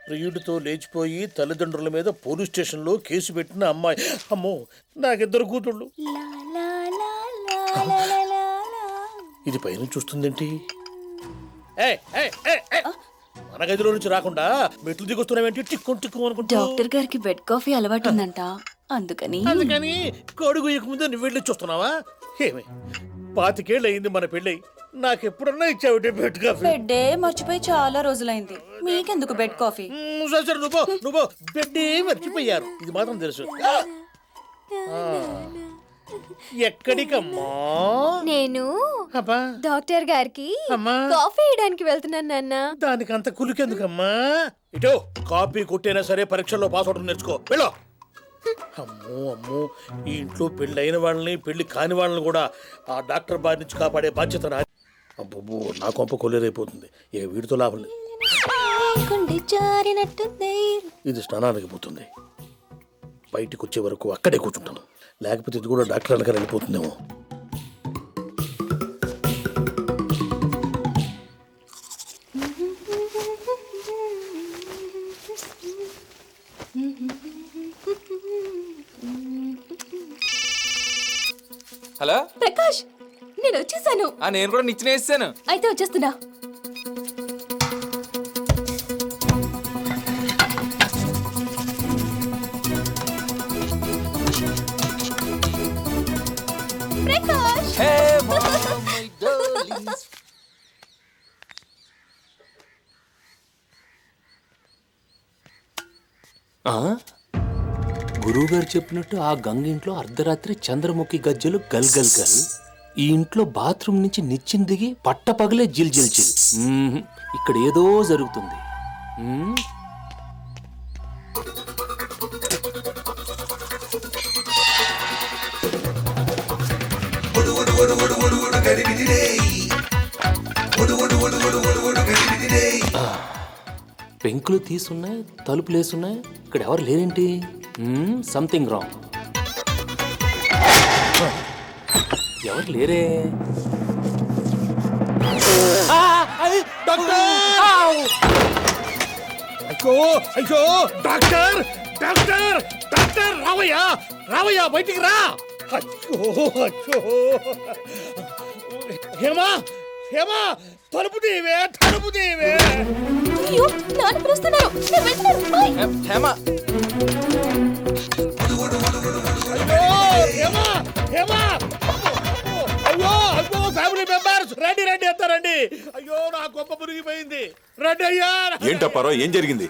ప్రియుడితో లేచిపోయి తల్లిదండ్రుల మీద పోలీస్ స్టేషన్లో కేసు పెట్టిన అమ్మాయి. అమ్మో, నాకిద్దరు కూతుళ్ళు. ఇది పైన చూస్తుందేంటి? మన గదిలో నుంచి రాకుండా మెట్లు దిగొస్తున్నావేంటి? టిక్కు టిక్కు అనుకుంటా. డాక్టర్ గారికి బెడ్ కాఫీ అలవాటు ఉందంట, అందుకని కొడుకు ముందు నువ్వు వెళ్ళి చూస్తున్నావా? ఏమి 25 ఏళ్ళు అయింది మన పెళ్ళి, నాకెప్పుడన్నా ఇచ్చావుటే బెడ్ కాఫీ? బెడ్డే మర్చిపోయి చాలా రోజులైంది, మీకెందుకు బెడ్ కాఫీ? సరే నువ్వు బెడ్డే మర్చిపోయారు, ఇది మాత్రం తెలుసు. ఎక్కడికమ్మా? నేను డాక్టర్ గారికి కాఫీ ఇవ్వడానికి వెళ్తున్నాను నాన్న. దానికి అంత కులికెందుకమ్మా? ఇటో కాఫీ కొట్టైనా సరే పరీక్షల్లో పాస్ అవడం నేర్చుకో, వెళ్ళు. అమ్మో, ఈ ఇంట్లో పెళ్లి అయిన వాళ్ళని పెళ్లి కాని వాళ్ళని కూడా ఆ డాక్టర్ బారి నుంచి కాపాడే బాధ్యత నా. అబ్బో, నా కొంప కొల్లేరైపోతుంది. ఇక వీడితో లాభం లేదు. ఇది స్నానానికి పోతుంది, బయటికి వచ్చే వరకు అక్కడే కూర్చుంటాను, లేకపోతే ఇది కూడా డాక్టర్ అనగా వెళ్ళిపోతుందేమో. హలో ప్రకాష్, నేను వచ్చేసాను. నేను కూడా నిచ్చెన వేసాను. అయితే వచ్చేస్తున్నా. ప్రకాష్, గురువుగారు చెప్పినట్టు ఆ గంగ ఇంట్లో అర్ధరాత్రి చంద్రముఖి గజ్జలు గల్ గల్ గల్. ఈ ఇంట్లో బాత్రూమ్ నుంచి నిచ్చెన దిగి పట్ట పగలే జిల్ జిల్ జిల్. ఇక్కడ ఏదో జరుగుతుంది. పెంకులు తీసున్నాయి, తలుపులు వేసున్నాయి, ఇక్కడ ఎవరు లేరేంటి? Something wrong. ఎవరు లేరే? అయ్యో డాక్టర్ డాక్టర్ డాక్టర్, రావయ్యా బయటికి రా. అయ్యో హేమా, తలుపు తీవే. అయ్యో, నాన్న పిలుస్తున్నారు. హేమా, అయ్యో ఫ్యామిలీ మెంబర్స్ రండి అంతారండి. అయ్యో, నా గొప్ప మురిగిపోయింది. రండి అయ్యా. ఏంటప్పారో, ఏం జరిగింది?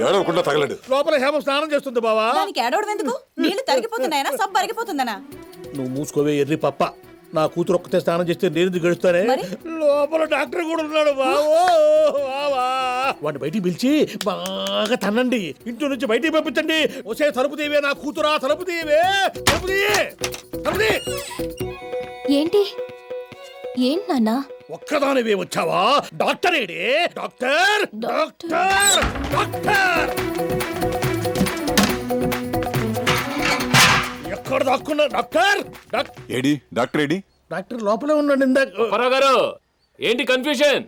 ఏడవకుండా తగలడు. లోపల హేమ స్నానం చేస్తుంది బావా. దానికి ఏడవడం ఎందుకు? నీళ్లు తరిగిపోతున్నాయనా, సబ్బు అరిగిపోతుందనా? నువ్వు మూసుకోవే ఎర్రి పప్ప. నా కూతురు ఒక్కతే స్నానం చేస్తే నేను గడుస్తానే. లోపల డాక్టర్ కూడా ఉన్నాడు బావో. వాడిని బయటికి పిలిచి బాగా తన్నండి, ఇంట్లో నుంచి బయటికి పంపించండి. వచ్చే తలుపు తీవే నా కూతురా, తలుపు తీవే. ఏంటి నాన్న? ఒక్కదానివే వచ్చావా? డాక్టర్ ఏడే? డాక్టర్ డాక్టర్ డాక్టర్ ఎక్కడ దాక్కున్నా? డాక్టర్ ఏడి డాక్టర్ ఏడి? డాక్టర్ లోపలే ఉన్నాడు. ఇందాక ఏంటి కన్ఫ్యూజన్?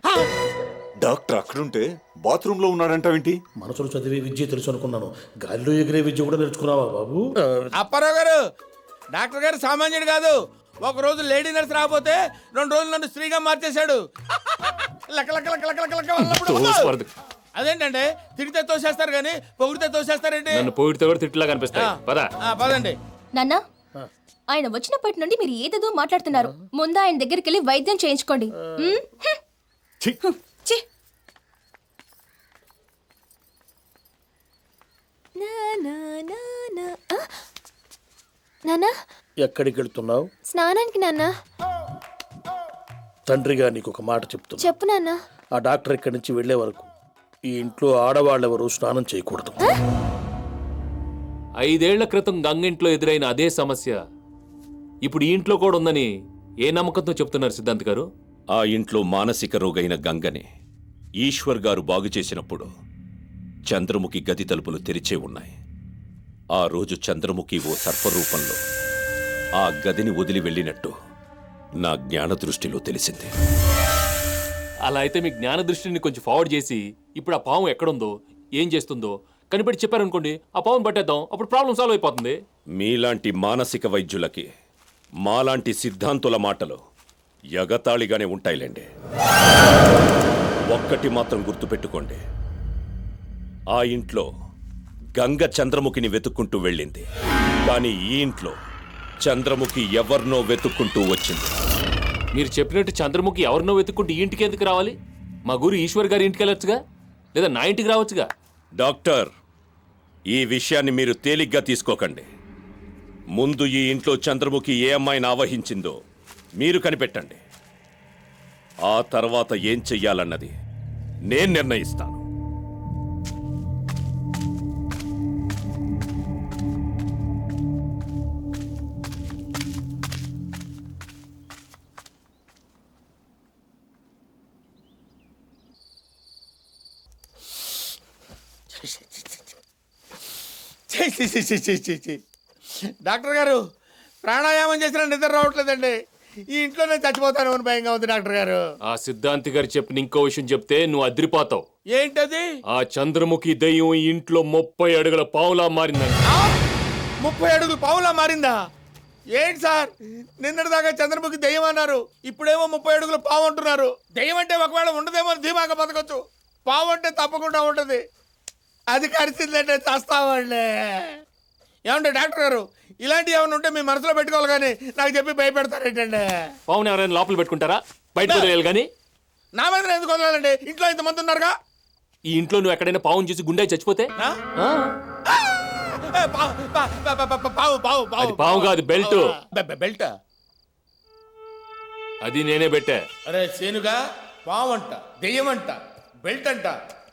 డాక్టర్ అక్కడుంటే బాత్రూమ్ లో ఉన్నాడంటావేంటి? మనసులో చదివే విద్య తెలుసు అనుకున్నాను, గాలిలో ఎగిరే విద్య కూడా నేర్చుకున్నావా బాబు? అప్పారావు గారు, డాక్టర్ గారు సామాన్యుడు కాదు. ఒక రోజు లేడీ నర్స్ రాకపోతే 2 రోజులు నన్ను స్త్రీగా మార్చేశాడు. అదేంటంటే తిడితే తోసేస్తారు కానీ పొగిడితే తోసేస్తారేంటి? పొగిడితే కూడా తిట్టులా కనిపిస్తాయి. పదండి. నాన్న, ఆయన వచ్చినప్పటి నుండి మీరు ఏదేదో మాట్లాడుతున్నారు. ముందు ఆయన దగ్గరికి వెళ్ళి వైద్యం చేయించుకోండి. నాన్న, ఎక్కడికి వెళ్తున్నావు? స్నానానికి నాన్న. తండ్రిగా నీకు ఒక మాట చెప్తున్నా. చెప్పు నాన్న. ఆ డాక్టర్ ఇక్కడి నుంచి వెళ్లే వరకు ఈ ఇంట్లో ఆడవాళ్ళెవరూ స్నానం చేయకూడదు. 5 ఏళ్ల క్రితం గంగింట్లో ఎదురైన అదే సమస్య ఇప్పుడు ఈ ఇంట్లో కూడా ఉందని ఏ నమ్మకంతో చెప్తున్నారు సిద్ధాంత్ గారు? ఆ ఇంట్లో మానసిక రోగైన గంగని ఈశ్వర్ గారు బాగు చేసినప్పుడు చంద్రముఖి గది తలుపులు తెరిచే ఉన్నాయి. ఆ రోజు చంద్రముఖి ఓ సర్పరూపంలో ఆ గదిని వదిలి వెళ్ళినట్టు నా జ్ఞాన దృష్టిలో తెలిసింది. అలా అయితే మీ జ్ఞాన దృష్టిని కొంచెం ఫార్వర్డ్ చేసి ఇప్పుడు ఆ పాము ఎక్కడుందో ఏం చేస్తుందో కనిపెట్టి చెప్పారనుకోండి, ఆ పావును పట్టేద్దాం, అప్పుడు ప్రాబ్లం సాల్వ్ అయిపోతుంది. మీలాంటి మానసిక వైద్యులకి మాలాంటి సిద్ధాంతుల మాటలు ఎగతాళిగానే ఉంటాయిలేండి. ఒక్కటి మాత్రం గుర్తుపెట్టుకోండి, ఆ ఇంట్లో గంగ చంద్రముఖిని వెతుక్కుంటూ వెళ్ళింది, కానీ ఈ ఇంట్లో చంద్రముఖి ఎవరినో వెతుక్కుంటూ వచ్చింది. మీరు చెప్పినట్టు చంద్రముఖి ఎవరినో వెతుక్కుంటూ ఈ ఇంటికి ఎందుకు రావాలి? మా గురు ఈశ్వర్ గారి ఇంటికి వెళ్ళొచ్చుగా, లేదా నా ఇంటికి రావచ్చుగా. డాక్టర్, ఈ విషయాన్ని మీరు తేలిగ్గా తీసుకోకండి. ముందు ఈ ఇంట్లో చంద్రముఖి ఏ అమ్మాయిని ఆవహించిందో మీరు కనిపెట్టండి. ఆ తర్వాత ఏం చెయ్యాలన్నది నేను నిర్ణయిస్తాను. డాక్టర్ గారు, ప్రాణాయామం చేసిన నిద్ర రావట్లేదండి. ఈ ఇంట్లో నేను చచ్చిపోతాను అని భయంగా ఉంది డాక్టర్ గారు. ఆ సిద్ధాంతి గారు చెప్పిన ఇంకో విషయం చెప్తే నువ్వు అదిరిపోతావు. ఏంటది? ఆ చంద్రముఖి దయ్యం ఈ ఇంట్లో 30 అడుగుల పావులా మారిందండి. 30 అడుగులు పావులా మారిందా? ఏంటి సార్, నిన్నటిదాకా చంద్రముఖి దెయ్యం అన్నారు, ఇప్పుడేమో 30 అడుగులు పావు అంటున్నారు. దెయ్యం అంటే ఒకవేళ ఉండదేమో ధీమాగా బతకొచ్చు, పావు అంటే తప్పకుండా ఉంటది. అది కరిచిందంటే చస్తామండి. ఏమంటే డాక్టర్ గారు, ఇలాంటి ఏమైనా ఉంటే మీ మనసులో పెట్టుకోవాలి కానీ నాకు చెప్పి భయపెడతారేంటండి? పావుని ఎవరైనా లోపల పెట్టుకుంటారా? బయట వదిలేయాలి కానీ. నా మీద ఎందుకు వదలాలండి? ఇంట్లో ఇంతమంది ఉన్నారుగా. ఈ ఇంట్లో నువ్వు ఎక్కడైనా పావుని చూసి గుండె చచ్చిపోతే? ఆ? ఆ, అది పావు కాదు, బెల్ట్. బెల్ట్? అది నేనే పెట్టా. అరే సేనుగా, పావు అంట, దెయ్యం అంట, బెల్ట్ అంట,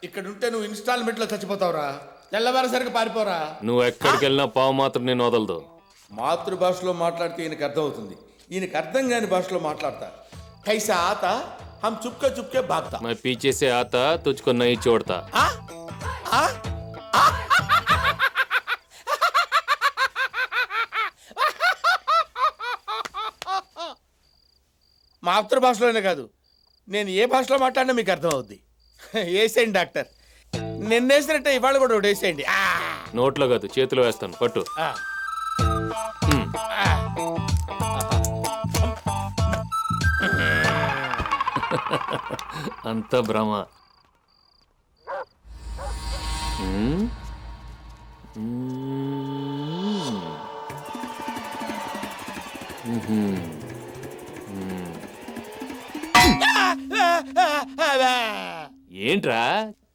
ఇక్కడ ఉంటే నువ్వు ఇన్స్టాల్మెంట్ లో చచ్చిపోతావురా. తెల్లవారసరికి పారిపోరా. నువ్వు ఎక్కడికి వెళ్ళినా పావు మాత్రం నేను వదలదు. మాతృభాషలో మాట్లాడితే ఈయనకు అర్థం అవుతుంది, ఈయనకు అర్థం కాని భాషలో మాట్లాడతా. కైసా ఆత హమ్ చుప్కే చుప్కే బాగ్తా. मैं पीछे से आता तुझको नहीं छोड़ता. ఆ? ఆ? ఆ? మాతృభాషలోనే కాదు, నేను ఏ భాషలో మాట్లాడినా మీకు అర్థం అవుద్ది. వేసేయండి డాక్టర్, నిన్నేసినట్టే ఇవాళ కూడా ఒకటి వేసేయండి. నోట్లో కాదు, చేతిలో వేస్తాను, పట్టు. అంత భ్రమ. ఏంట్రా,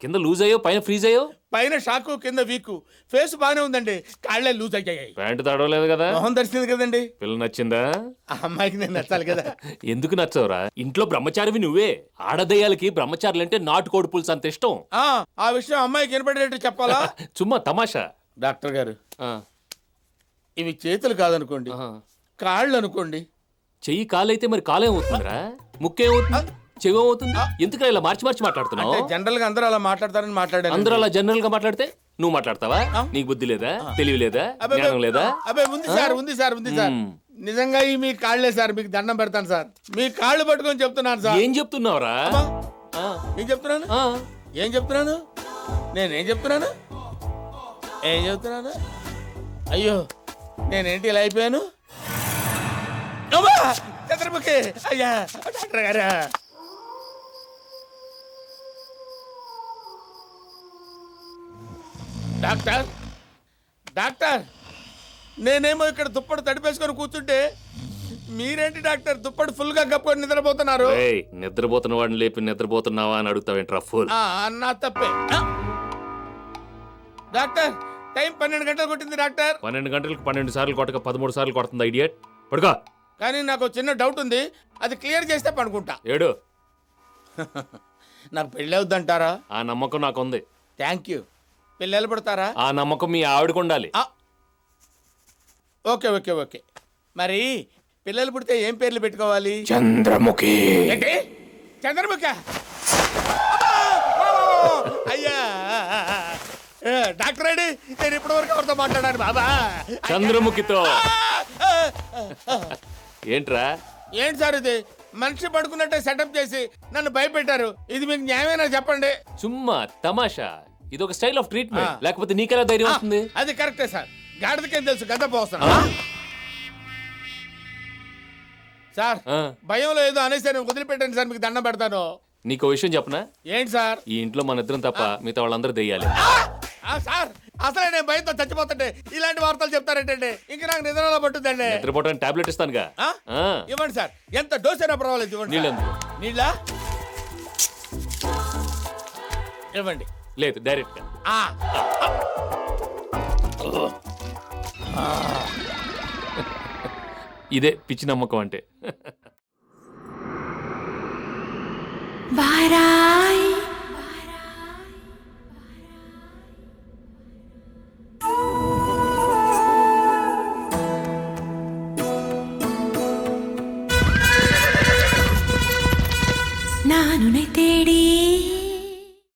కింద లూజ్ అయ్యో పైన ఫ్రీజ్ అయ్యో? పైన షాకు కింద వీకు. ఫేస్ బానే ఉందండి, కాళ్ళే లూజ్ అయ్యాయి. ప్యాంటు తడవలేదు కదా? మొహం దర్శింది కదండి. పిల్ల నచ్చిందా? ఆ అమ్మాయికి నేను నచ్చాలి కదా. ఎందుకు నచ్చవురా? ఇంట్లో బ్రహ్మచారివి నువ్వే. ఆడదయ్యాలకి బ్రహ్మచారులంటే నాటుకోడి పులుసు అంత ఇష్టం. ఆ విషయం అమ్మాయికి వినపడేట్టు చెప్పాలా? చుమ్మా తమాషా. డాక్టర్ గారు, ఆ, ఇవి చేతులు కాదనుకోండి, ఆహా. కాళ్ళు అనుకోండి. చెయ్యి కాలైతే మరి కాలేమవుతుందిరా? ముక్కేమవుతుంది? చెవేమవుతుంది? ఎందుకు ఇలా మార్చి మార్చి మాట్లాడుతున్నావు? జనరల్ గా అందరూ అలా మాట్లాడతారని మాట్లాడాను. అందరూ అలా జనరల్ గా మాట్లాడితే నువ్వు మాట్లాడతావా? నీకు బుద్ధి లేదా? తెలివి లేదా? జ్ఞానం లేదా? అబ్బాయి ఉంది సార్, ఉంది సార్, ఉంది సార్. నిజంగా ఈ మీ కాళ్ళే సార్, మీకు దండం పెడతాను సార్. మీ కాళ్ళు పట్టుకొని చెప్తున్నాను సార్. ఏం చెప్తున్నావురా? ఏం చెప్తున్నాను? ఏం చెప్తున్నాను? నేనేం చెప్తున్నాను? ఏం చెప్తున్నాను? అయ్యో, నేనేంటి ఇలా అయిపోయాను? చంద్రముఖి అయ్యా, డాక్టర్ గారా. డాక్టర్, డాక్టర్, నేనేమో ఇక్కడ దుప్పటి తడిపేసుకొని కూర్చుంటే మీరేంటి డాక్టర్ దుప్పటి ఫుల్ గా కప్పుకొని నిద్రపోతున్నారు? ఏయ్, నిద్రపోతున్న వాడిని లేపి నిద్రపోతున్నావా అని అడుగుతావేంట్రా ఫుల్? నా తప్పే. డాక్టర్, టైం 12 గంటలు కొట్టింది డాక్టర్. 12 గంటలకు 12 సార్లు కొట్టక 13 సార్లు కొడుతుందా ఇడియట్? పడుకో. కానీ నాకు చిన్న డౌట్ ఉంది, అది క్లియర్ చేస్తే పనుకుంటా. ఏడు. నాకు పెళ్ళి అవుద్దంటారా? ఆ నమ్మకం నాకుంది. Thank you. పిల్లలు పుడతారా? ఆ నమ్మకం మీ ఆవిడకు ఉండాలి. Okay okay okay. మరి పిల్లలు పుడితే ఏం పేర్లు పెట్టుకోవాలి? చంద్రముఖి. ఏంటి? చంద్రముఖి? అయ్యా డాక్టర్ రెడ్డి, నేను ఇప్పటి వరకు ఎవరితో మాట్లాడాను బాబా? చంద్రముఖితో. ఏంట్రా? ఏంటి సార్ ఇది? మనిషి పడుకున్నట్టే సెటప్ చేసి నన్ను భయపెట్టారు. ఇది మీకు న్యాయమేనా చెప్పండి? చుమ్మా తమాషా, ఇది ఒక స్టైల్ ఆఫ్ ట్రీట్మెంట్. లేకపోతే నీకెలా ధైర్యం వస్తుంది? అది కరెక్టే సార్. గాడిదకేం తెలుసు గద్ద పోస్తాను. సార్ భయంలో ఏదో అనేసి వదిలిపెట్టండి సార్, మీకు దండం పెడతాను. నీకు విషయం చెప్పనా? ఏంటి సార్? ఈ ఇంట్లో మన ఇద్దరం తప్ప మిగతా వాళ్ళందరూ దెయ్యాలి. సార్ అసలే నేను భయంతో చచ్చిపోతుంటే ఇలాంటి వార్తలు చెప్తారేంటండి? ఇంక నాకు నిద్రలో పట్టుద్దండి. నిద్రపోవడానికి టాబ్లెట్ ఇస్తానుగా. ఇవ్వండి సార్, ఎంత డోస్ అయినా పర్వాలేదు. ఇవ్వండి. నీళ్ళెందుకు? నీళ్ళ ఇవ్వండి. లేదు, డైరెక్ట్ గా. ఇదే పిచ్చి నమ్మకం అంటే. బారా